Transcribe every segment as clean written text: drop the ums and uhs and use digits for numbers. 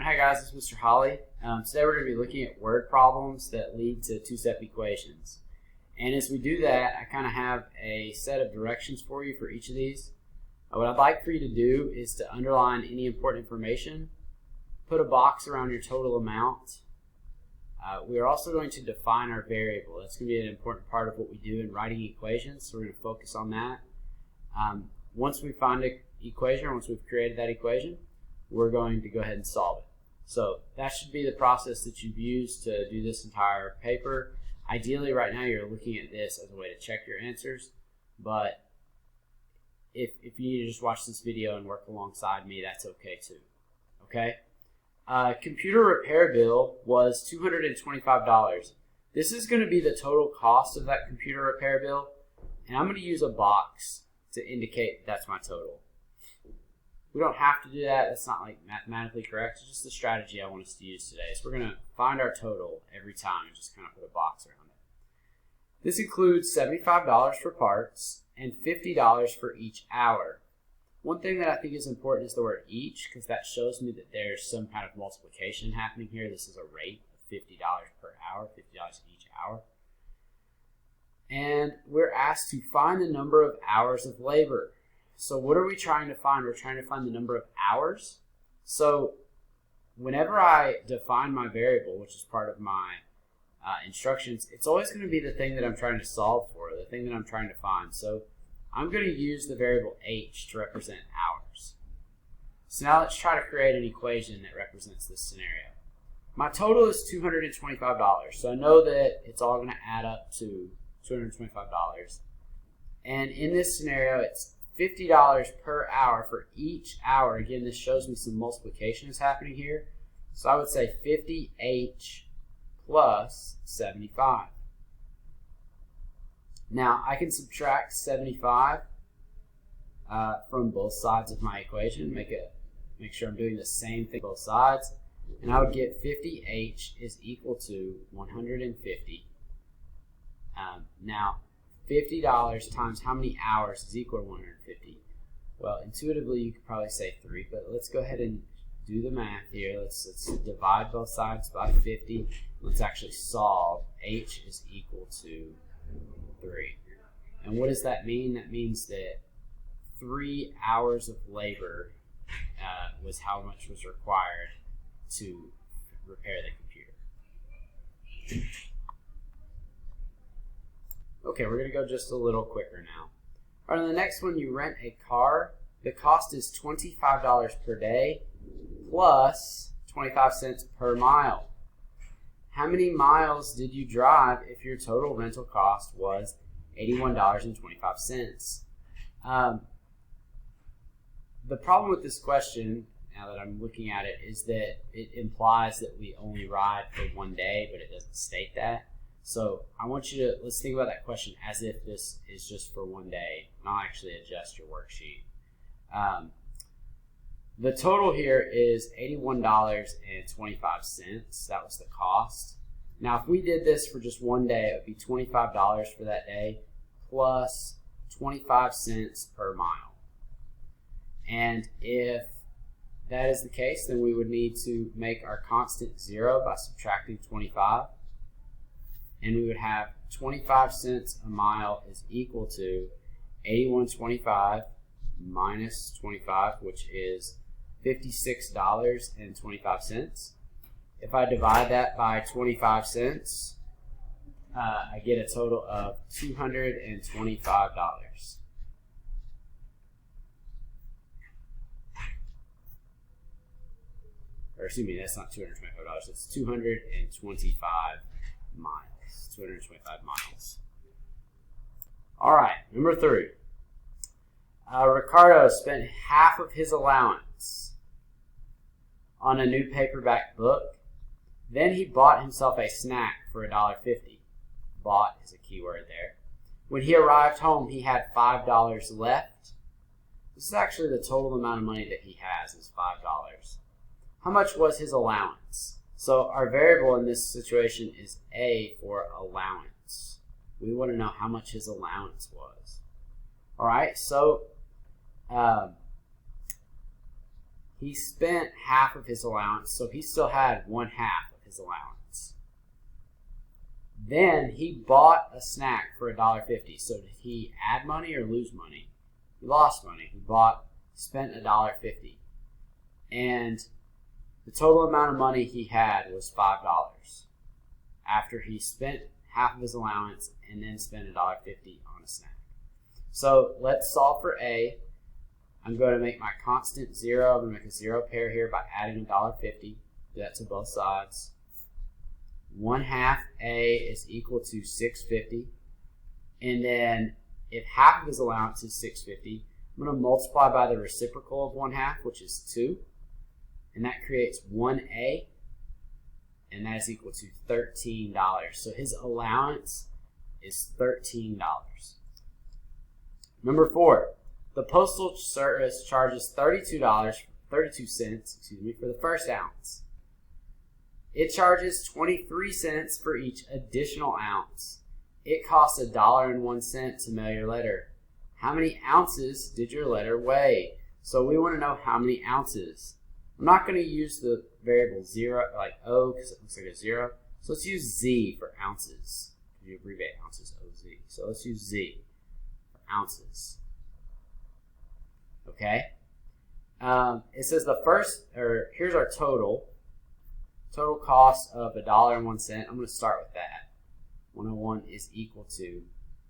Hi guys, this is Mr. Holly. Today we're going to be looking at word problems that lead to two-step equations. And as we do that, I kind of have a set of directions for you for each of these. What I'd like for you to do is to underline any important information, put a box around your total amount. We are also going to define our variable. That's going to be an important part of what we do in writing equations, so we're going to focus on that. Once we find an equation, or once we've created that equation, we're going to go ahead and solve it. So that should be the process that you've used to do this entire paper. Ideally, right now you're looking at this as a way to check your answers, but if you need to just watch this video and work alongside me, that's okay too. Okay? Computer repair bill was $225. This is going to be the total cost of that computer repair bill, and I'm going to use a box to indicate that's my total. We don't have to do that. That's not like mathematically correct. It's just the strategy I want us to use today. So we're going to find our total every time and just kind of put a box around it. This includes $75 for parts and $50 for each hour. One thing that I think is important is the word each, because that shows me that there's some kind of multiplication happening here. This is a rate of $50 per hour, $50 each hour. And we're asked to find the number of hours of labor. So what are we trying to find? We're trying to find the number of hours. So whenever I define my variable, which is part of my instructions, it's always going to be the thing that I'm trying to solve for, the thing that I'm trying to find. So I'm going to use the variable h to represent hours. So now let's try to create an equation that represents this scenario. My total is $225, so I know that it's all going to add up to $225. And in this scenario, it's $50 per hour for each hour. Again, this shows me some multiplication is happening here. So I would say 50h plus 75. Now, I can subtract 75 from both sides of my equation, make sure I'm doing the same thing on both sides, and I would get 50h is equal to 150. Now, $50 times how many hours is equal to 150? Well, intuitively, you could probably say 3, but let's go ahead and do the math here. Let's divide both sides by 50. Let's actually solve. H is equal to 3. And what does that mean? That means that 3 hours of labor was how much was required to repair the computer. Okay, we're going to go just a little quicker now. All right, on the next one, you rent a car. The cost is $25 per day plus 25 cents per mile. How many miles did you drive if your total rental cost was $81.25? The problem with this question, now that I'm looking at it, is that it implies that we only ride for one day, but it doesn't state that. So I want you to, let's think about that question as if this is just for one day, not actually adjust your worksheet. The total here is $81.25. That was the cost. Now if we did this for just one day, it would be $25 for that day plus 25 cents per mile. And if that is the case, then we would need to make our constant 0 by subtracting 25. And we would have 25 cents a mile is equal to 81.25 minus 25, which is $56.25. If I divide that by 25 cents, I get a total of $225. Or excuse me, that's not $225, it's 225 miles. 225 miles. All right, number 3. Ricardo spent half of his allowance on a new paperback book. Then he bought himself a snack for $1.50. Bought is a key word there. When he arrived home, he had $5 left. This is actually the total amount of money that he has is $5. How much was his allowance? So our variable in this situation is A for allowance. We want to know how much his allowance was. All right, so he spent half of his allowance, so he still had 1/2 of his allowance. Then he bought a snack for $1.50. So did he add money or lose money? He lost money. He spent $1.50. And the total amount of money he had was $5 after he spent half of his allowance and then spent $1.50 on a snack. So let's solve for A. I'm going to make my constant 0. I'm going to make a 0 pair here by adding $1.50. Do that to both sides. 1/2 A is equal to $6.50. And then if half of his allowance is $6.50, I'm going to multiply by the reciprocal of 1/2, which is 2. And that creates 1A. And that is equal to $13. So his allowance is $13. Number 4, the Postal Service charges $32.32 for the first ounce. It charges 23 cents for each additional ounce. It costs $1.01 to mail your letter. How many ounces did your letter weigh? So we want to know how many ounces. I'm not going to use the variable 0, like O, because it looks like a 0. So let's use Z for ounces. You abbreviate ounces, OZ. So let's use Z for ounces. Okay. It says here's our total. Total cost of $1.01. I'm going to start with that. 101 is equal to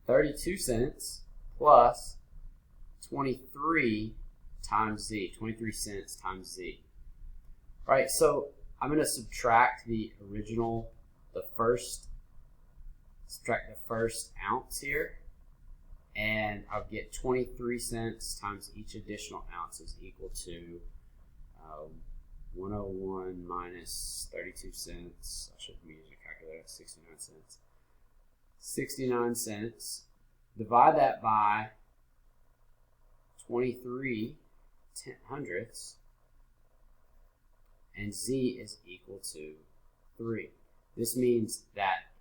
32 cents plus 23 times Z. 23 cents times Z. All right, so I'm going to subtract the first ounce here, and I'll get 23 cents times each additional ounce is equal to 101 minus 32 cents. I should be using a calculator. 69 cents. 69 cents. Divide that by 23 hundredths, and Z is equal to 3. This means that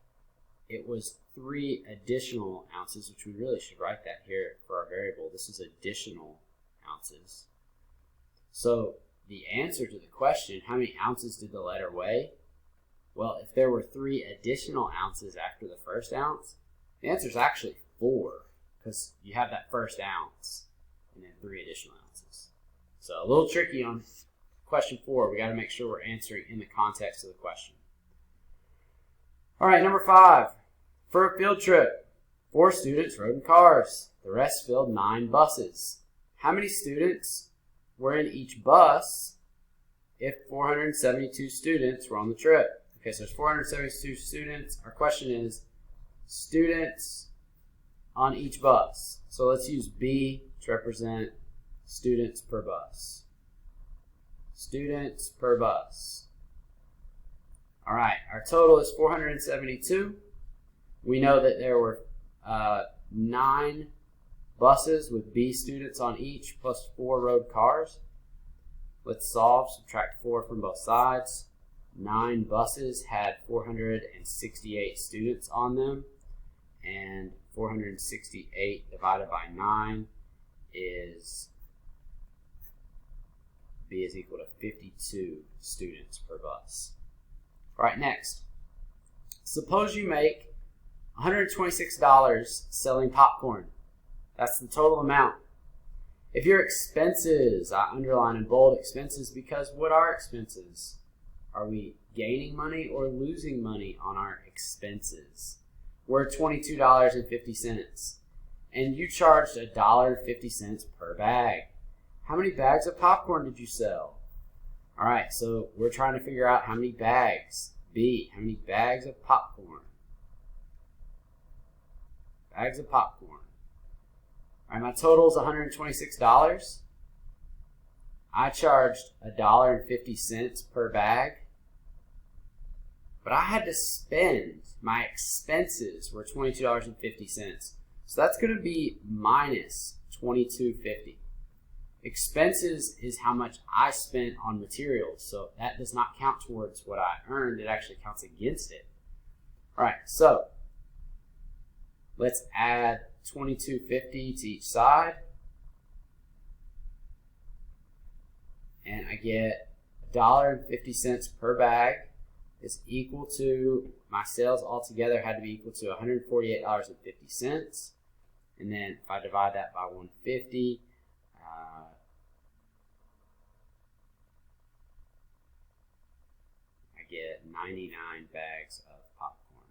it was 3 additional ounces, which we really should write that here for our variable. This is additional ounces. So the answer to the question, how many ounces did the letter weigh? Well, if there were 3 additional ounces after the first ounce, the answer is actually 4, because you have that first ounce and then 3 additional ounces. So a little tricky on question 4. We got to make sure we're answering in the context of the question. All right, number 5. For a field trip, 4 students rode in cars. The rest filled 9 buses. How many students were in each bus if 472 students were on the trip? Okay, so there's 472 students. Our question is students on each bus. So let's use B to represent students per bus. Students per bus. All right, our total is 472. We know that there were 9 buses with B students on each plus 4 road cars. Let's solve. Subtract 4 from both sides. 9 buses had 468 students on them, and 468 divided by 9 is B is equal to 52 students per bus. All right, next. Suppose you make $126 selling popcorn. That's the total amount. If your expenses, I underline in bold expenses because what are expenses? Are we gaining money or losing money on our expenses? We're $22.50, and you charged $1.50 per bag. How many bags of popcorn did you sell? All right, so we're trying to figure out how many bags. B, how many bags of popcorn? Bags of popcorn. All right, my total is $126. I charged $1.50 per bag, but I had to spend, my expenses were $22.50. So that's going to be minus $22.50. Expenses is how much I spent on materials, so that does not count towards what I earned. It actually counts against it. All right, so let's add $22.50 to each side. and I get $1.50 per bag is equal to, my sales altogether had to be equal to $148.50. And then if I divide that by 150, I get 99 bags of popcorn.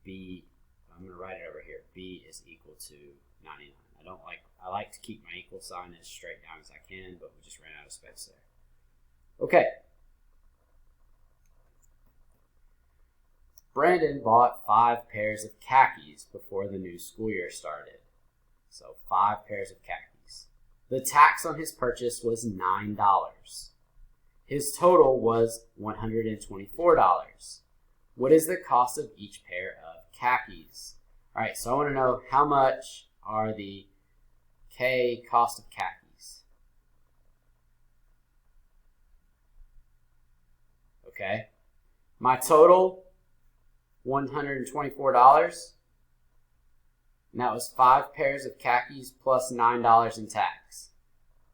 B, I'm going to write it over here. B is equal to 99. I like to keep my equal sign as straight down as I can, but we just ran out of space there. Okay. Brandon bought 5 pairs of khakis before the new school year started. So 5 pairs of khakis. The tax on his purchase was $9. His total was $124. What is the cost of each pair of khakis? All right, so I want to know how much are the K cost of khakis. Okay, my total, $124, and that was 5 pairs of khakis plus $9 in tax.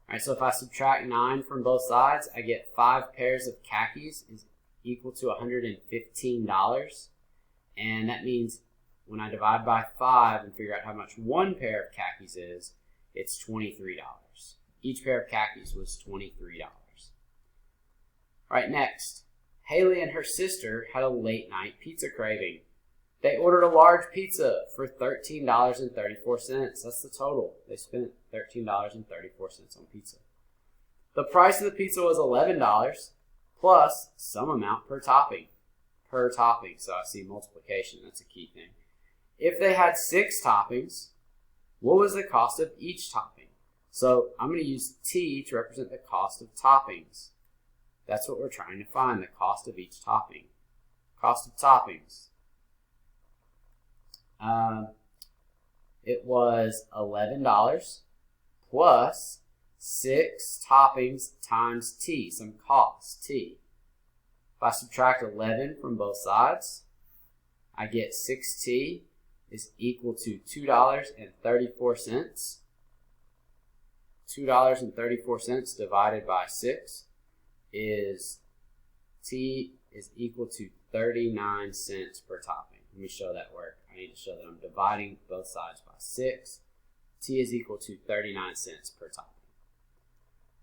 All right, so if I subtract 9 from both sides, I get 5 pairs of khakis is equal to $115, and that means when I divide by 5 and figure out how much 1 pair of khakis is, it's $23. Each pair of khakis was $23. All right, next. Haley and her sister had a late night pizza craving. They ordered a large pizza for $13.34. That's the total. They spent $13.34 on pizza. The price of the pizza was $11 plus some amount per topping. Per topping, so I see multiplication. That's a key thing. If they had 6 toppings, what was the cost of each topping? So I'm going to use T to represent the cost of toppings. That's what we're trying to find, the cost of each topping. Cost of toppings. It was $11 plus 6 toppings times T, some cost, T. If I subtract 11 from both sides, I get 6T is equal to $2.34. $2.34 divided by 6 is T is equal to 39 cents per topping. Let me show that work. I need to show that I'm dividing both sides by 6. T is equal to 39 cents per topping.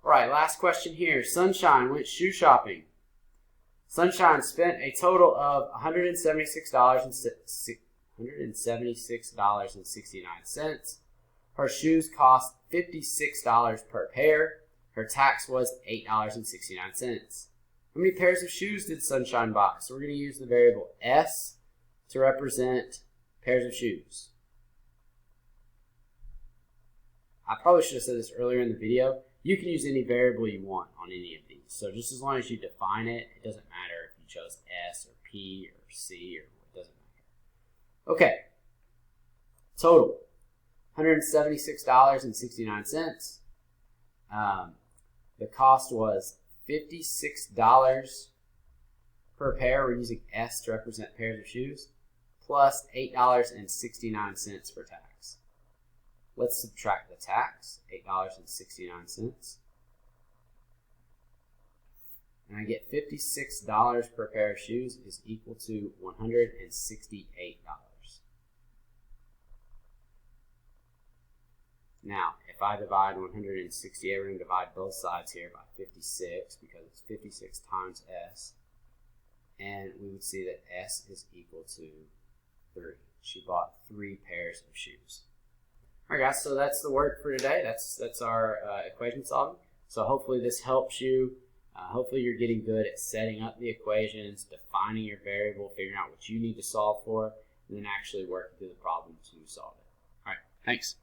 All right, last question here. Sunshine went shoe shopping. Sunshine spent a total of $176.69. Her shoes cost $56 per pair. Her tax was $8.69. How many pairs of shoes did Sunshine buy? So we're going to use the variable S to represent pairs of shoes. I probably should have said this earlier in the video. You can use any variable you want on any of these. So just as long as you define it, it doesn't matter if you chose S or P or C or it doesn't matter. Okay. Total, $176.69. The cost was $56 per pair. We're using S to represent pairs of shoes, plus $8.69 for tax. Let's subtract the tax, $8.69. And I get $56 per pair of shoes is equal to $168. Now, if I divide 168, we're going to divide both sides here by 56 because it's 56 times S. And we would see that S is equal to 3. She bought 3 pairs of shoes. All right, guys, so that's the work for today. That's our equation solving. So hopefully this helps you. Hopefully you're getting good at setting up the equations, defining your variable, figuring out what you need to solve for, and then actually working through the problem to solve it. All right, thanks.